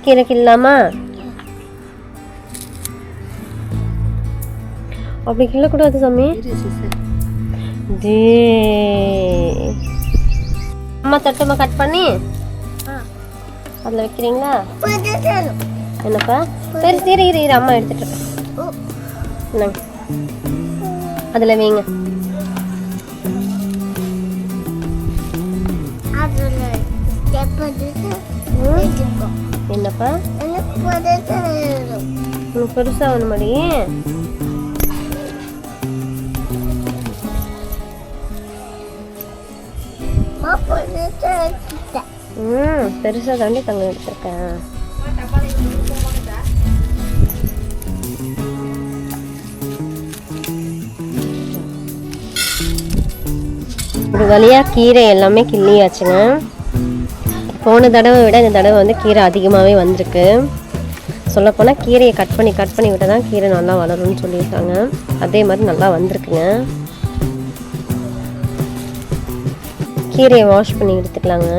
கீரை கிள்ளலாமா? அப்படி கிள்ளக்கூடாது சாமி. அம்மா தட்டுமா கட் பண்ணி அதில் வைக்கிறீங்களா? என்னப்பா பெருசு இரு அம்மா எடுத்துட்டு இருக்கேன். அதில் வைங்க. என்னப்பா உனக்கு பெருசா வேணுமாடி? பெருசா தாண்டி தங்க எடுத்திருக்கேன். ஒரு வழியா கீரை எல்லாமே கிள்ளியாச்சுங்க. போன தடவை விட இந்த தடவை வந்து கீரை அதிகமாகவே வந்திருக்கு. சொல்லப்போனால் கீரையை கட் பண்ணி விட்டால் தான் கீரை நல்லா வளரும்னு சொல்லியிருக்காங்க. அதே மாதிரி நல்லா வந்திருக்குங்க. கீரையை வாஷ் பண்ணி எடுத்துக்கலாங்க.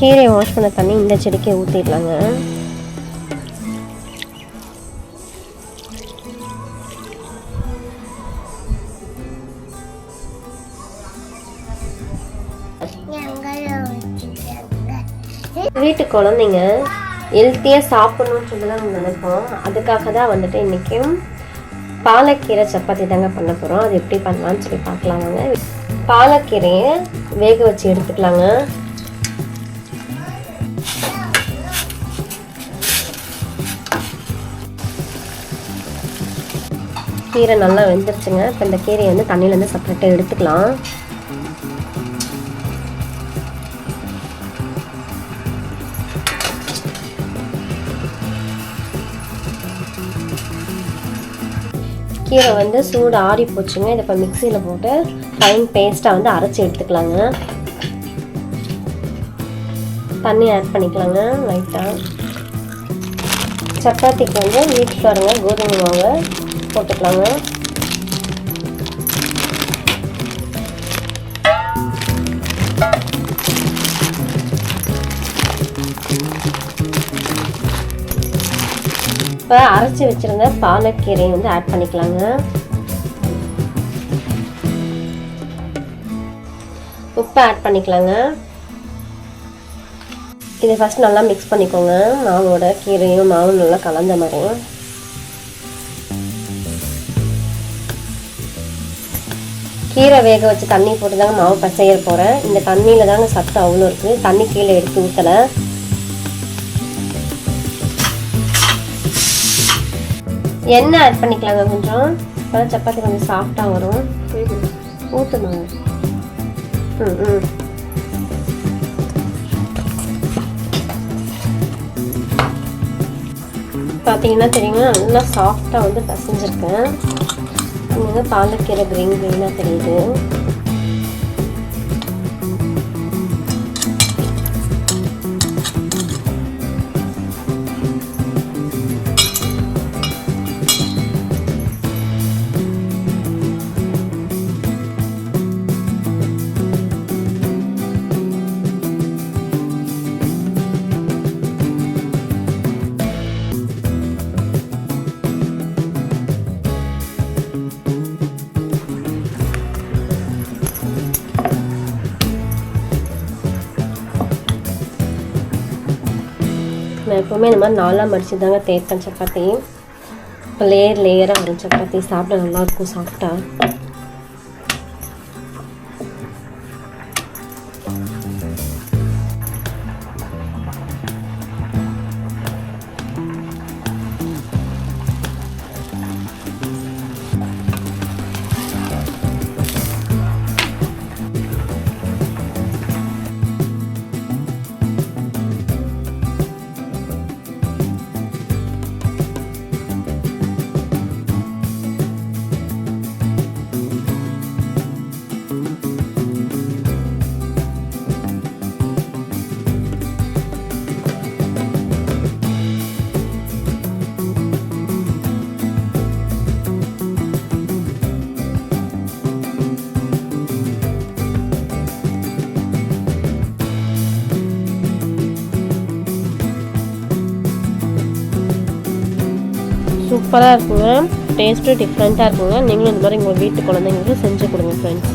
கீரையை வாஷ் பண்ண தண்ணி இந்த செடிக்கு ஊற்றிடலாங்க. வீட்டு குழந்தைங்க ஹெல்த்தியாக சாப்பிடணும்னு சொல்லி தான் நினைப்போம். அதுக்காக தான் வந்துட்டு இன்றைக்கும் பாலக்கீரை சப்பாத்தி தாங்க பண்ண போகிறோம். அது எப்படி பண்ணலான்னு சொல்லி பார்க்கலாமாங்க. பாலக்கீரையை வேக வச்சு எடுத்துக்கலாங்க. கீரை நல்லா வெந்துருச்சுங்க. இப்போ இந்த கீரையை வந்து தண்ணியிலேருந்து செப்பரேட்டாக எடுத்துக்கலாம். கீரை வந்து சூடு ஆறி போச்சுங்க. இதை இப்போ மிக்சியில் போட்டு ஃபைன் பேஸ்ட்டாக வந்து அரைச்சி எடுத்துக்கலாங்க. தண்ணி ஆட் பண்ணிக்கலாங்க லைட்டாக. சப்பாத்திக்கு வந்து வீட் ஃப்ளவருங்க, கோதுமை மாவு போட்டுக்கலாங்க. இப்போ அரைச்சி வச்சிருந்த பாலக்கீரையை வந்து ஆட் பண்ணிக்கலாங்க. உப்பு ஆட் பண்ணிக்கலாங்க. இதை ஃபஸ்ட் நல்லா மிக்ஸ் பண்ணிக்கோங்க. மாவோட கீரையும் மாவும் நல்லா கலந்த மாதிரி. கீரை வேக வச்சு தண்ணி போட்டு தாங்க மாவு பசைய போகிறேன். இந்த தண்ணியில் தாங்க சத்து அவ்வளோ இருக்குது. தண்ணி கீழே எடுத்து ஊற்றலை. எண்ணெய் ஆட் பண்ணிக்கலாங்க கொஞ்சம். இப்போ சப்பாத்தி கொஞ்சம் சாஃப்டாக வரும். ஊற்றணுங்க. பார்த்தீங்கன்னா தெரியுங்க, நல்லா சாஃப்டாக வந்து பசைஞ்சிருக்கேன். இங்கே பாலக்கீரை கிரீனாக தெரியுது. நான் எப்போவுமே இந்த மாதிரி நாலாக மடித்து தாங்க தேய்ப்பேன் சப்பாத்தி. இப்போ லேயராக வரும் சப்பாத்தி. சாப்பிட நல்லாயிருக்கும் சாஃப்டாக. சூப்பராக இருக்குங்க. டேஸ்ட்டும் டிஃப்ரெண்ட்டாக இருக்குங்க. நீங்களும் இந்த மாதிரி உங்கள் வீட்டு குழந்தைங்களுக்கு செஞ்சு கொடுங்க ஃப்ரெண்ட்ஸ்.